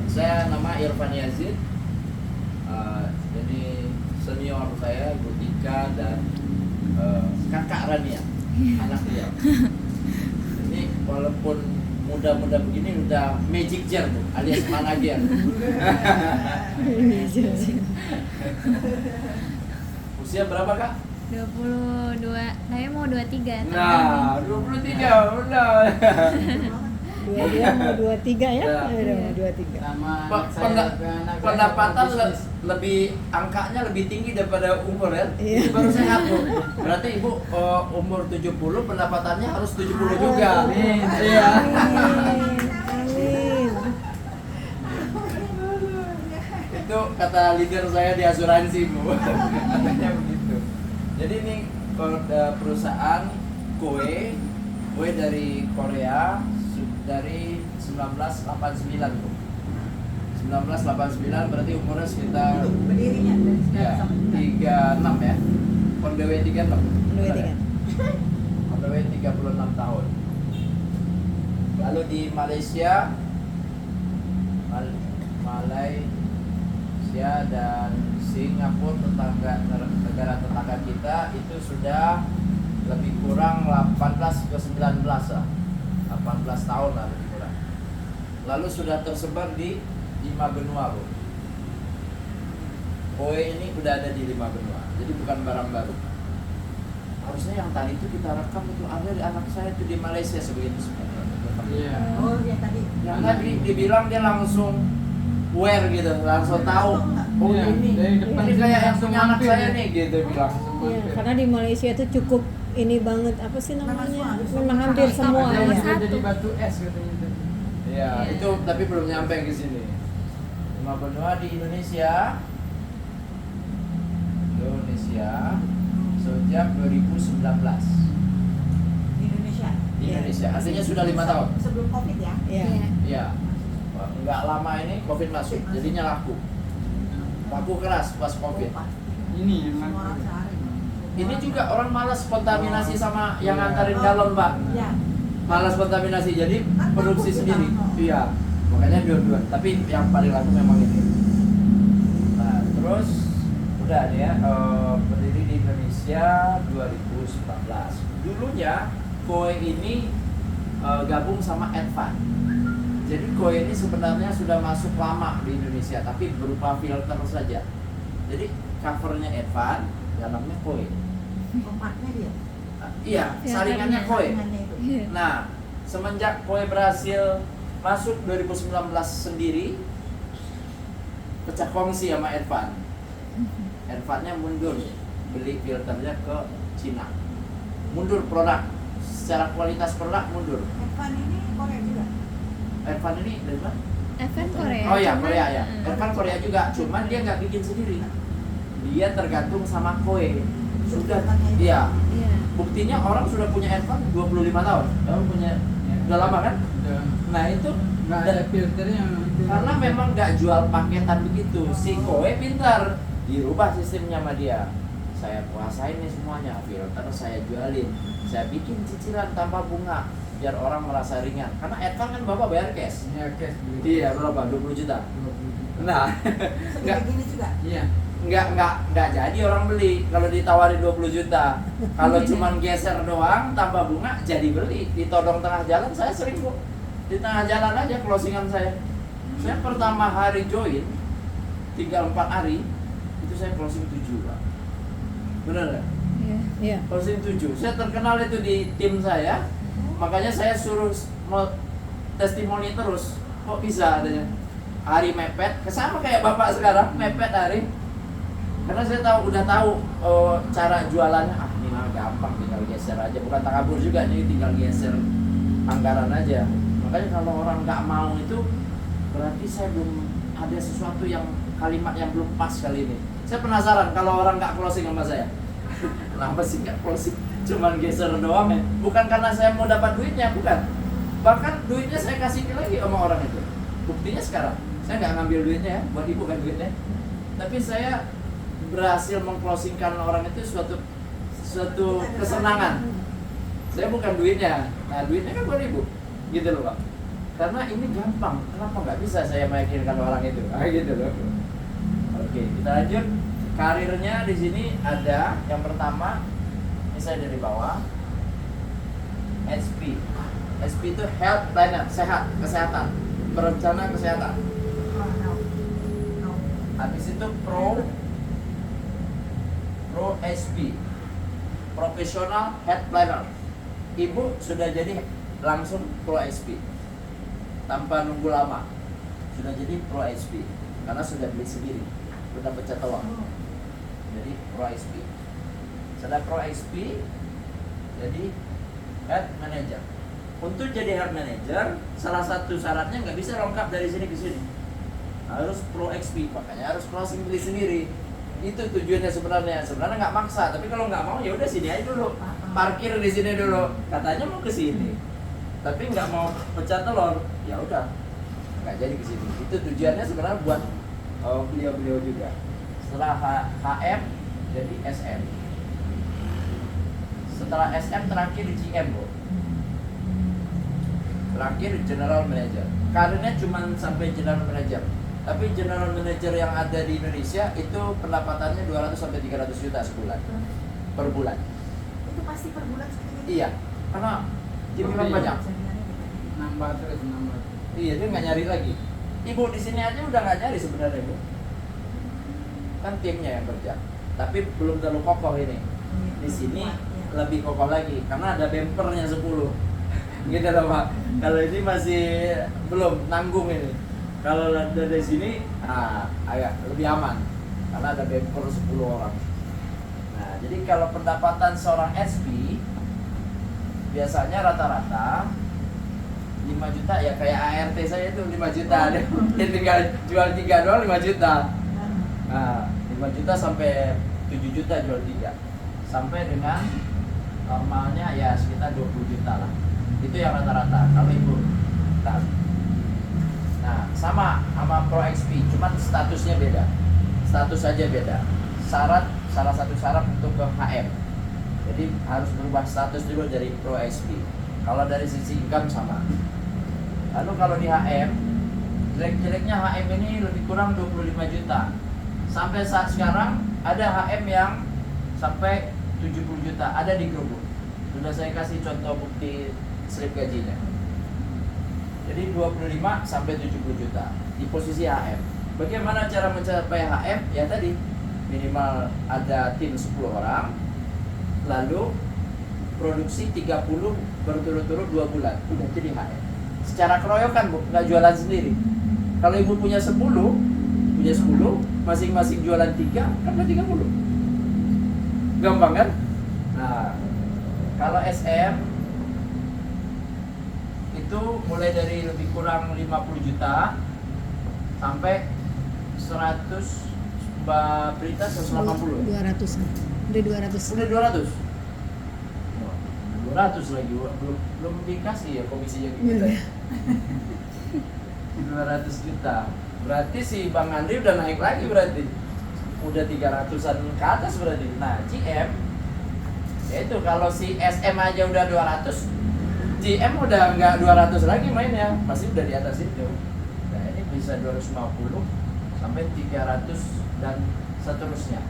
Saya nama Irfan Yazid. Jadi senior saya Ibu Tika dan kakak Rania, anak dia. Ini walaupun muda-muda begini udah magic jar Bu, alias manager. Usia berapa Kak? 22, saya mau 23. Nah, 23 udah. Dia mau 23 ya? Ya. Udah mau 23. Sama Pendapatan lebih angkanya lebih tinggi daripada umur ya. Iya. Ini baru sehat Bu. Berarti Ibu umur 70 pendapatannya harus 70 juga. Amin. Iya. Amin. Amin. Itu kata leader saya di asuransi Bu. Katanya begitu. Jadi ini perusahaan kue dari Korea dari 1989 Bu. 1989 berarti umurnya sekitar berdirinya dari ya, sekarang 36 ya. On the way 36. Dua Benar tiga. ya? On the way 36 tahun. Lalu di Malaysia Malaysia dan Singapura negara tetangga kita itu sudah lebih kurang 18 ke 19 lah. 18 tahun lah lebih kurang. Lalu sudah tersebar di 5 benua Bu. Kue ini udah ada di 5 benua. Jadi bukan barang baru. Harusnya yang tadi itu kita rekam itu ada di anak saya itu di Malaysia sebegitu sebenarnya. Iya. oh ya tadi Yang tadi dibilang dia langsung aware gitu, langsung tahu. Oh Iya, ini dari depan ini kayak yang langsung punya anak mampir saya ya. nih gitu bilang. Iya, karena di Malaysia itu cukup ini banget apa sih namanya? Memang hampir Sama semua Ada nomor yang ya. satu. jadi batu es katanya tadi. Iya, Iya. itu tapi belum nyampe ke sini. 5 benua di Indonesia. Sejak 2019 di Indonesia. di Indonesia. Artinya sudah 5 tahun. Sebelum Covid ya. Iya. Iya. Nggak lama ini Covid masuk, jadinya laku. Laku keras pas Covid. Ini yang Semua orang aku. sehari. Ini juga orang malas kontaminasi sama yang Iya. ngantarin galon, Pak. Ya. Malas kontaminasi, jadi Kan produksi laku sendiri. kita. Iya. Makanya dua-dua. Tapi yang paling laku memang ini. Nah, terus udah nih ya, berdiri di Indonesia 2019. Dulunya Koi ini gabung sama Advan. Jadi Koi ini sebenarnya sudah masuk lama di Indonesia, tapi berupa filter saja. Jadi covernya Advan, dalamnya Koi. Tempatnya dia. Iya, saringannya Koi. Saringannya itu. Nah, semenjak Koi berhasil masuk 2019 sendiri, pecah kongsi sama Advan. Advannya mundur, beli filternya ke Cina. Mundur produk, secara kualitas produk mundur. Evan ini Korea juga. Advan ini dari mana? Evan Korea. Oh ya, cuman, Korea ya. mm, Advan Korea juga, cuman dia nggak bikin sendiri. Dia tergantung sama Koi. Sudah, iya. Iya. Buktinya orang sudah punya Advan 25 tahun. Orang punya, udah lama kan? Udah. Nah itu Nggak ada filternya itu. karena memang nggak jual paketan begitu. Si Koi pintar, dirubah sistemnya sama dia. Saya kuasain nih semuanya, filter saya jualin, saya bikin cicilan tanpa bunga biar orang merasa ringan. Karena Advan kan bapak bayar cash. Iya, cash beli. Iya berapa? 20 juta. 20. Nah, Segede gini juga. Iya. nggak jadi orang beli kalau ditawarin 20 juta. Kalau cuman geser doang tanpa bunga jadi beli. Ditodong tengah jalan saya sering kok. Di tengah jalan aja closingan saya. Saya pertama hari join tinggal 4 hari itu saya closing 7 Pak. Bener nggak? Iya. Iya. Closing 7. Saya terkenal itu di tim saya. Makanya saya suruh testimoni terus. Kok bisa adanya? Hari mepet, sama kayak bapak sekarang mepet hari. Karena saya udah tahu cara jualannya. Ah ini mah gampang, tinggal geser aja. Bukan takabur juga nih, tinggal geser anggaran aja. Makanya kalau orang nggak mau itu berarti saya belum ada sesuatu yang kalimat yang belum pas kali ini. Saya penasaran kalau orang nggak closing sama saya. Kenapa sih nggak closing? Cuman geser doang ya. Bukan karena saya mau dapat duitnya, bukan. Bahkan duitnya saya kasih lagi sama orang itu. Buktinya sekarang, saya nggak ngambil duitnya ya, buat ibu kan duitnya. Tapi saya berhasil mengclosingkan orang itu suatu kesenangan. Saya bukan duitnya. Nah, duitnya kan buat ibu. Gitu loh, Pak. Karena ini gampang, kenapa nggak bisa saya meyakinkan orang itu? Gitu loh. Oke, kita lanjut. Karirnya di sini ada yang pertama, ini saya dari bawah. SP. SP itu health planner, kesehatan, perencana kesehatan. Oh, no. No. Habis itu pro SP, professional health planner. Ibu sudah jadi langsung pro SP tanpa nunggu lama, sudah jadi pro SP karena sudah beli sendiri, sudah pecah telur. Jadi pro SP. Sudah pro SP, jadi head manager. Untuk jadi head manager, salah satu syaratnya nggak bisa lengkap dari sini ke sini. Harus pro XP, makanya harus closing beli sendiri. Itu tujuannya sebenarnya. Sebenarnya nggak maksa, tapi kalau nggak mau ya udah sini aja dulu. Parkir di sini dulu. Katanya mau ke sini, tapi nggak mau pecah telur. Ya udah, nggak jadi ke sini. Itu tujuannya sebenarnya buat beliau-beliau juga. Setelah HM jadi SM. Setelah SM terakhir di GM, Bu. Terakhir General Manager. Karirnya cuma sampai General Manager. Tapi General Manager yang ada di Indonesia itu pendapatannya 200 sampai 300 juta sebulan. Per bulan. Itu pasti per bulan segitu. Iya, karena dia memang banyak. Nambah terus, nambah. Iya, dia nggak nyari lagi. Ibu di sini aja udah nggak nyari sebenarnya, Bu. Kan timnya yang kerja. Tapi belum terlalu kokoh ini. Di sini lebih kokoh lagi karena ada bempernya 10. Gitu loh, Pak. Kalau ini masih belum nanggung ini. Kalau dari sini agak lebih aman karena ada bemper 10 orang. Nah, jadi kalau pendapatan seorang SP biasanya rata-rata 5 juta ya, kayak ART saya itu 5 juta. Dia tinggal jual 3 doang 5 juta. Nah, 5 juta sampai 7 juta jual 3. Sampai dengan normalnya ya sekitar 20 juta lah. Itu yang rata-rata kalau ibu. Nah, sama Pro XP, cuman statusnya beda. Status saja beda. Salah satu syarat untuk ke HM. Jadi harus berubah status dulu dari Pro XP. Kalau dari sisi income sama. Lalu kalau di HM, jelek-jeleknya HM ini lebih kurang 25 juta. Sampai saat sekarang ada HM yang sampai 70 juta, ada di grup. Sudah saya kasih contoh bukti slip gajinya. Jadi 25 sampai 70 juta di posisi HM. Bagaimana cara mencapai HM? Ya tadi, minimal ada tim 10 orang, lalu produksi 30 berturut-turut 2 bulan, udah jadi HM. Secara keroyokan, Bu, nggak jualan sendiri. Kalau ibu punya 10, masing-masing jualan 3, kan udah 30. Gampang kan? Nah, kalau SM itu mulai dari lebih kurang 50 juta sampai 100, Mbak Prita 180. 200-an. Udah 200. Sudah 200. 200 lagi, belum dikasih ya komisinya kita. 200 juta. Berarti si Bang Andri udah naik lagi berarti. Udah 300-an ke atas berarti. Nah, GM yaitu kalau si SM aja udah 200, GM udah nggak 200 lagi mainnya, pasti udah di atas itu. Nah, ini bisa 250 sampai 300 dan seterusnya.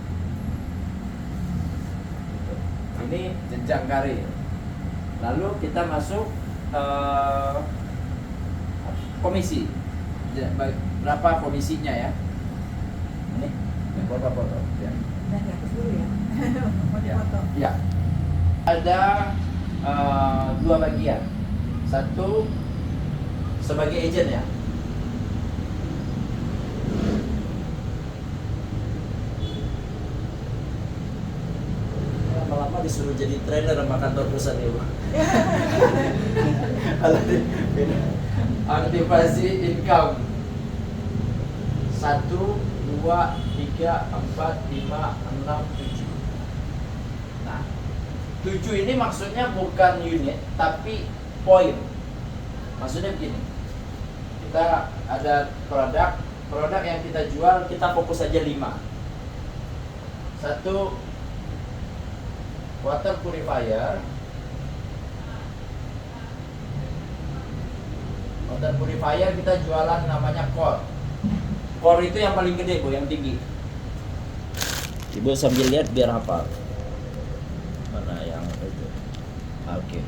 Gitu. Ini jenjang karir. Lalu kita masuk komisi. Berapa komisinya ya? Ini foto-foto. Ya. Dan di atas dulu ya. Ya. Foto. Ya. Ada 2 bagian. Satu sebagai agent ya. Lama-lama disuruh jadi trainer sama kantor pusat ya, Bu. Aktivasi income 1, 2, 3, 4, 5, 6, 7. Nah, 7 ini maksudnya bukan unit tapi poin. Maksudnya begini, kita ada produk yang kita jual, kita fokus saja 5. 1, water purifier. Water purifier kita jualan namanya core. Core itu yang paling gede Bu, yang tinggi. Ibu sambil lihat biar hafal. Mana yang itu? Oke.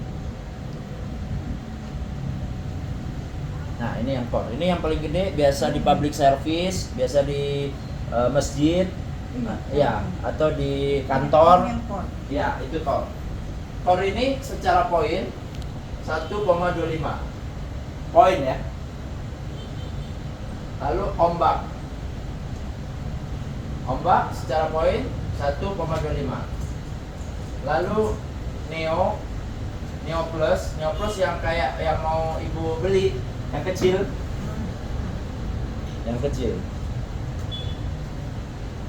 Nah ini yang core. Ini yang paling gede, biasa di public service, biasa di masjid, ya, atau di kantor. Yang pot. Ya, itu core. Core ini secara poin 1,25 poin ya. Lalu ombak secara poin 1,25. Lalu Neo Plus yang kayak yang mau ibu beli, yang kecil.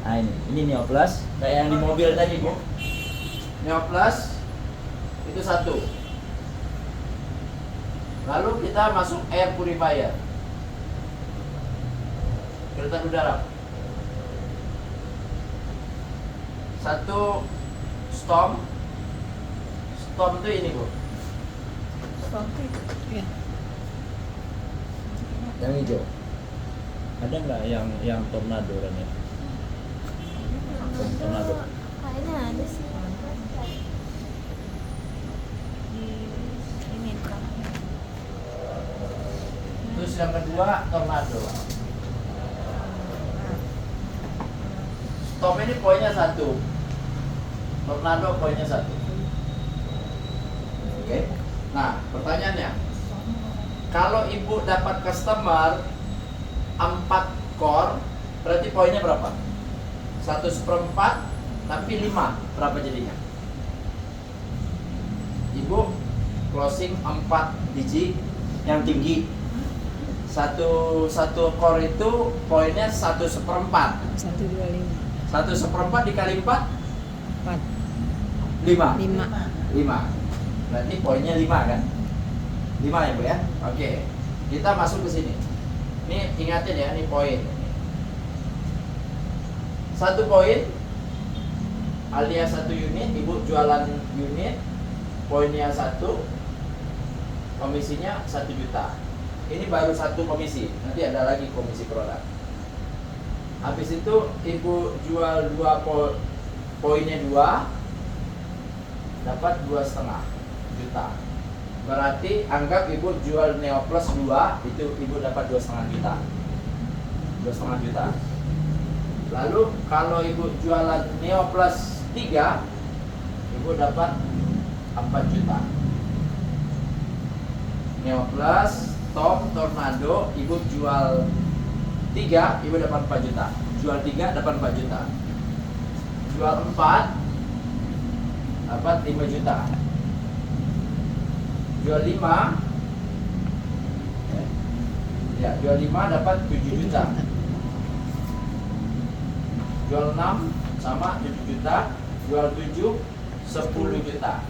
Nah ini Neo Plus kayak yang di mobil tadi Bu. Neo Plus itu 1. Lalu kita masuk air purifier, filter udara. 1 Storm itu ini Bu. Ya. Yang hijau. Ada nggak yang tornado kan ya? Tornado. Kayaknya ada sih. Ini kan. Terus yang kedua tornado. Storm ini poinnya 1. Tornado poinnya 1. Oke. Nah, pertanyaannya, kalau ibu dapat customer 4 core, berarti poinnya berapa? 1/4 tapi 5, berapa jadinya? Ibu closing 4 biji yang tinggi. Satu core itu poinnya 1/4. 125. 1/4 dikali 4 4. 5. 5. Berarti poinnya 5 kan? 5 ya Bu ya? Oke. Kita masuk ke sini. Ini ingatin ya, ini poin. 1 poin alias 1 unit, ibu jualan unit, poinnya 1, komisinya 1 juta. Ini baru 1 komisi, nanti ada lagi komisi produk. Habis itu ibu jual 2 poinnya 2, dapat 2,5 juta. Berarti anggap ibu jual Neo Plus 2, itu ibu dapat 2,5 juta. 2,5 juta. Lalu kalau ibu jualan Neo Plus 3, ibu dapat 4 juta. Neo Plus, Storm, Tornado, ibu jual 3, ibu dapat 4 juta. Jual 3 dapat 4 juta. Jual 4 dapat 5 juta. Jual 5, ya, jual 5 dapat 7 juta. Jual 6 sama 7 juta. Jual 7 10 juta.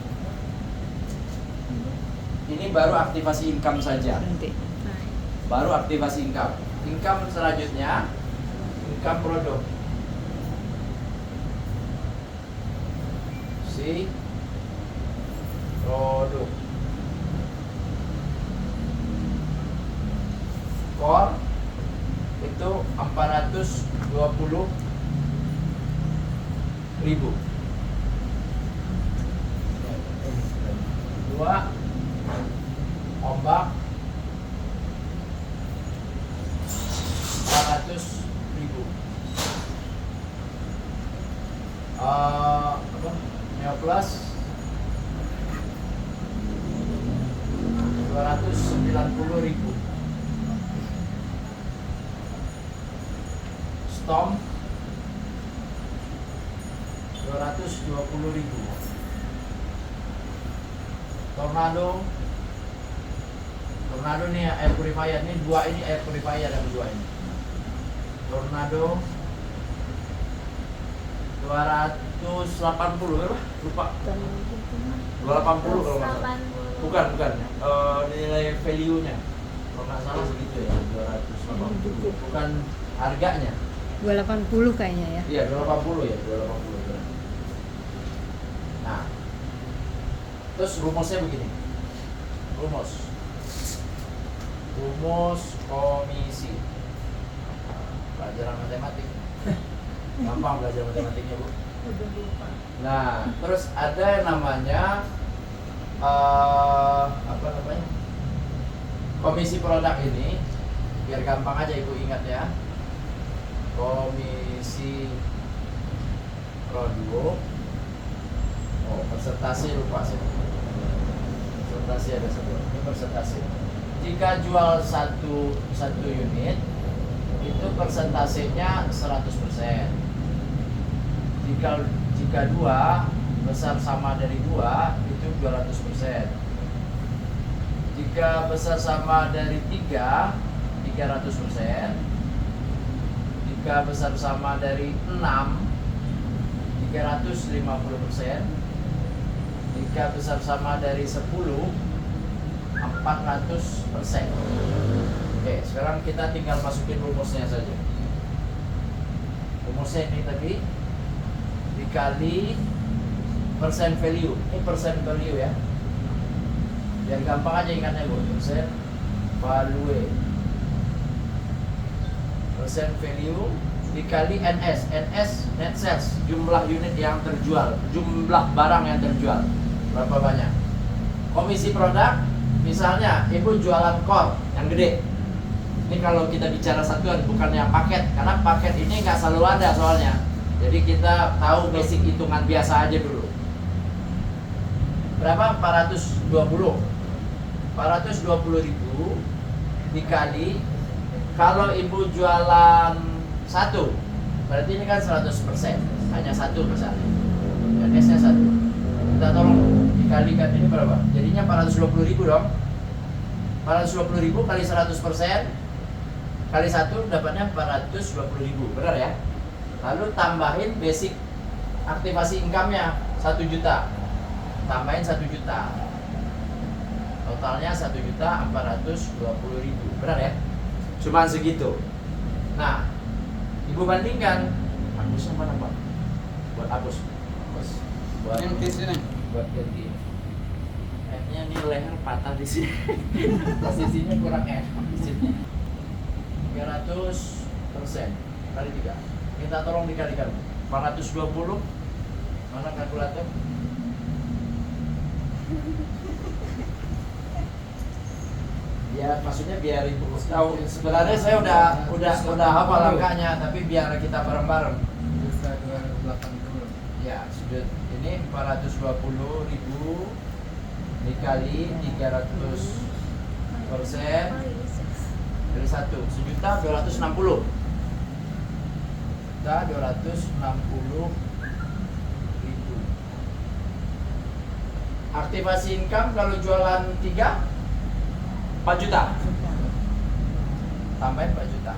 Ini baru aktivasi income saja. Nanti. Baru aktivasi income. Income selanjutnya income produk. Si produk. Core itu 420.000. 2 ombak 400.000. Apa? Neo Plus 290.000. Storm 220.000. Tornado nih air purifier, ini 2 ini air purifier yang 2 ini. Tornado 280 berapa? Lupa. 280 kalau nggak salah. Bukan. Nilai value-nya. Kalau nggak salah segitu ya, 280. Bukan harganya. 280 kayaknya ya. Iya, 280 ya, 280. Nah. Terus rumusnya begini. Rumus. Rumus komisi. Pelajaran matematik. Gampang belajar matematiknya, Bu. Udah lupa. Nah, terus ada yang namanya apa namanya? Komisi produk ini, biar gampang aja Ibu ingat ya. Komisi produk. Oh, persentase lupa sih. Persentase ada satu. Ini persentase. Jika jual satu unit, itu persentasenya 100%. Jika dua besar sama dari 2 itu 200%. Jika besar sama dari 3 300%. Jika besar sama dari 6 350%. Jika besar sama dari 10 400%. Oke, sekarang kita tinggal masukin rumusnya saja. Rumusnya ini tadi dikali persen value. Ini persen value ya. Biar gampang aja ingatnya, Bu. Persen value. Persen value dikali NS. NS net sales, jumlah unit yang terjual, jumlah barang yang terjual. Berapa banyak? Komisi produk, misalnya Ibu jualan core yang gede. Ini kalau kita bicara satuan, bukan yang paket, karena paket ini nggak selalu ada soalnya. Jadi kita tahu basic hitungan biasa aja dulu. Berapa? 420. 420.000 dikali, kalau Ibu jualan satu, berarti ini kan 100%, hanya satu misalnya. NS-nya 1. Kita tolong dikalikan ini berapa? Jadinya 420.000 dong. 420.000 kali 100% kali 1 dapatnya 420.000, benar ya? Lalu tambahin basic aktivasi income-nya 1 juta. Tambahin 1 juta. Totalnya 1.420.000, benar ya? Cuman segitu. Nah, Ibu bandingkan. Hapusnya mana, Pak? Buat hapus. Buat Yang di sini. buat ganti. F-nya ini leher patah di sini. Posisinya kurang F di sini. 300% kali 3. Minta tolong dikalikan. 420. Mana kalkulator? Ya, maksudnya biar Ibu tahu. Sebenarnya saya udah hafal angkanya, tapi biar kita bareng-bareng. 1.280. Ya, sudah. Ini 420.000 dikali 300% dari 1 1.260.000. 260.000. Aktivasi income kalau jualan 3 4 juta. Tambahin 4 juta.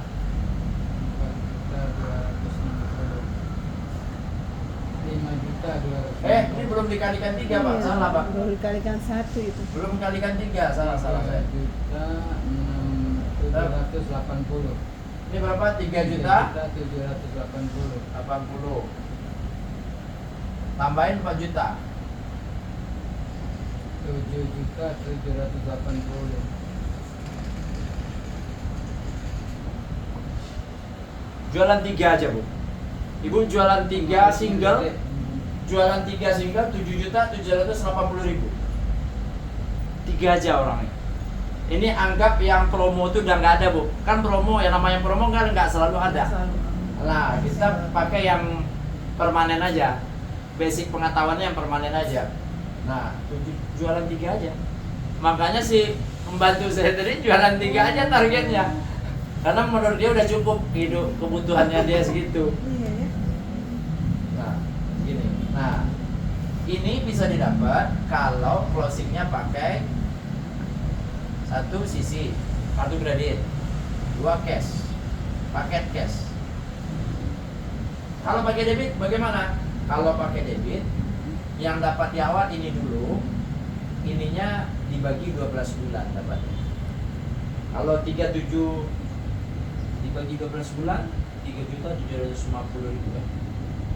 5.200.000. Ini belum dikalikan 3, Pak. Salah, Pak. Baru dikalikan 1 itu. Belum dikalikan 3, salah saya. 3.780. Ini berapa? 3.780. 3.780. Tambahin 4 juta. 7.780. Jualan 3 aja, Bu. Ibu jualan 3 single. Jualan 3 single 7.780.000. 3 aja orangnya. Ini anggap yang promo itu udah nggak ada, Bu. Kan promo, yang namanya promo kan nggak selalu ada. Nah, kita pakai yang permanen aja. Basic pengetahuannya yang permanen aja. Nah, jualan 3 aja. Makanya si pembantu saya tadi jualan 3 aja targetnya. Karena menurut dia udah cukup hidup kebutuhannya dia segitu. Iya ya. Nah, gini. Nah, ini bisa didapat kalau closingnya pakai 1 sisi kartu kredit, 2 cash, paket cash. Kalau pakai debit bagaimana? Kalau pakai debit, yang dapat di awal ini dulu, ininya dibagi 12 bulan dapatnya. Kalau 37 dibagi 12 bulan, 3.750.000 kan?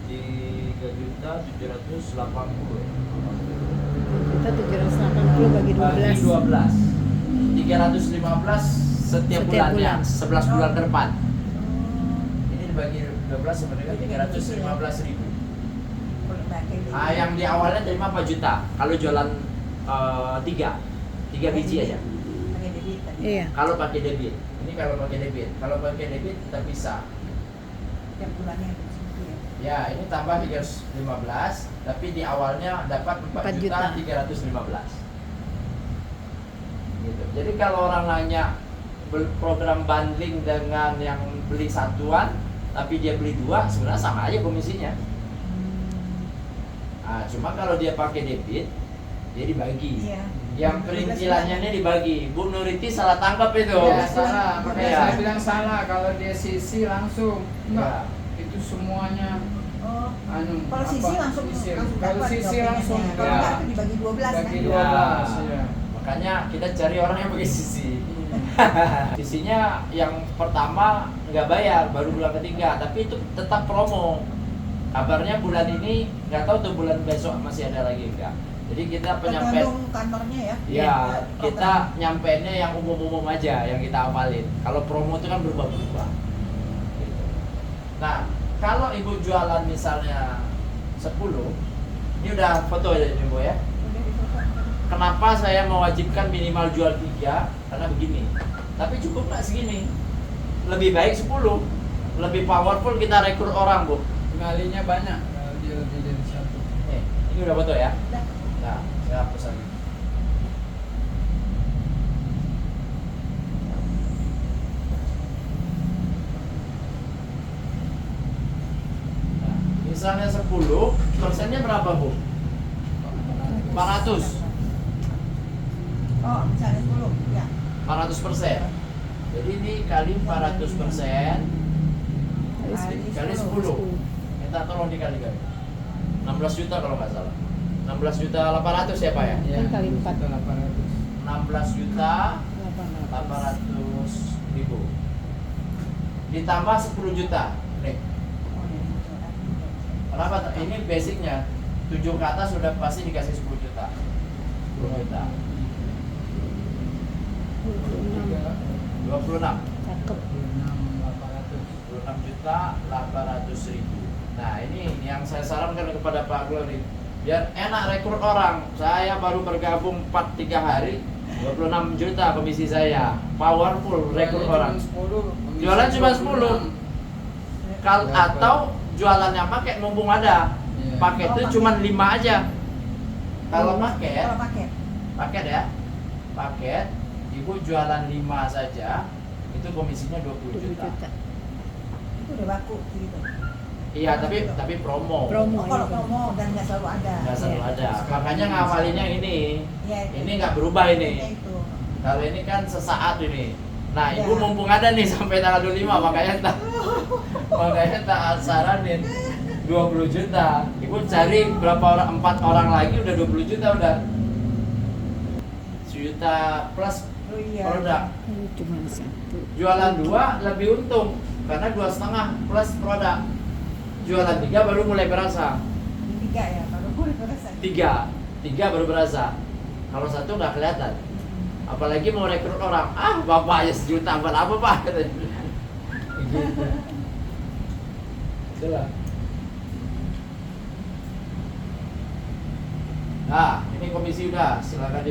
3.780.000. Kita 780 bagi 12. Bagi 12. 315 setiap Setiap bulannya, bulan. 11 bulan ke depan. Ini dibagi 12 sebenarnya 315.000. Kalau pakai ini. Ah, yang di awalnya terima 4 juta. Kalau jualan 3 biji aja. Pakai debit tadi. Iya. Kalau pakai debit. Ini kalau pakai debit. Kalau pakai debit kita bisa. Tiap bulannya begitu ya. Ya, ini tambah 315, tapi di awalnya dapat 4 4 juta juta. 315. Gitu. Jadi kalau orang nanya program bundling dengan yang beli satuan, tapi dia beli 2, sebenarnya sama aja komisinya. Nah, cuma kalau dia pakai debit, dia dibagi. Iya. Yang perincilannya ini dibagi. Bu Nuriti salah tangkap itu. Ya salah, makanya Iya. saya bilang salah. Kalau dia sisi langsung, enggak. Ya. Itu semuanya Oh. anu. Kalau sisi apa, langsung sisir. langsung Kalau dapat sisi dong langsung, pengennya. Kalau ya. enggak itu dibagi 12 kan. bagi Ya. 12 ya. Makanya kita cari orang yang pakai sisi. Hmm. Sisinya yang pertama nggak bayar, baru bulan ketiga, tapi itu tetap promo. Kabarnya bulan ini nggak tahu tuh bulan besok masih ada lagi enggak. Jadi kita penyampaian, Tergantung kantornya ya. ya kita nyampeinnya yang umum-umum aja, yang kita hafalin. Kalau promo itu kan berubah-ubah. Gitu. Nah, kalau ibu jualan misalnya 10, ini udah foto ya ibu ya. Udah difoto. Kenapa saya mewajibkan minimal jual 3? Karena begini. Tapi cukup nggak segini? Lebih baik 10. Lebih powerful kita rekrut orang, Bu. Ngalinya banyak kalau dia lebih dari satu. Ini udah foto ya? Udah. Nah, saya hapus lagi. Nah, misalnya 10, persennya berapa, Bu? 400. Oh, misalnya 10. Ya. 400%. Jadi ini kali 400%. Kali 10. Minta tolong dikali-kali. 16 juta kalau nggak salah. 16 juta 800 ya Pak ya? Kan kali 4. 800. 16 juta 800 ribu. Ditambah 10 juta. Nih, Oh, ya. kenapa? Ini basicnya. 7 ke atas sudah pasti dikasih 10 juta. 10 juta. 26. Cakep. 26 juta 800 ribu. Nah ini yang saya sarankan kepada Pak Glory, biar enak rekrut orang. Saya baru bergabung 4-3 hari, 26 juta komisi saya. Powerful rekrut orang. Jualan cuma 10. Atau jualannya paket mumpung ada. Iya. Paket itu cuma 5 aja. Kalau paket, Kalau paket. paket ya, paket, ibu jualan 5 saja, itu komisinya 20 20 juta. juta. Itu udah baku gitu. Iya, tapi promo. Promo. Oh, kalau iya. promo dan nggak selalu ada. Nggak selalu Iya. ada. Makanya ngafalinnya ini. Iya, itu. Ini nggak berubah ini. Iya, itu. Kalau ini kan sesaat ini. Nah, Ya. ibu mumpung ada nih sampai tanggal 25, makanya tak saranin 20 juta. Ibu cari berapa orang, 4 orang lagi udah 20 juta udah. 1 juta plus Oh, iya. produk. Ini cuma 1. Jualan 2 lebih untung karena 2,5 plus produk. Jualan 3 baru mulai berasa. Di 3 ya, baru boleh berasa. 3 baru berasa. Kalau 1 nggak kelihatan. Apalagi mau rekrut orang, bapak aja 1 juta buat apa Pak? Katanya. Gitu. Itulah. Nah, ini komisi udah, silakan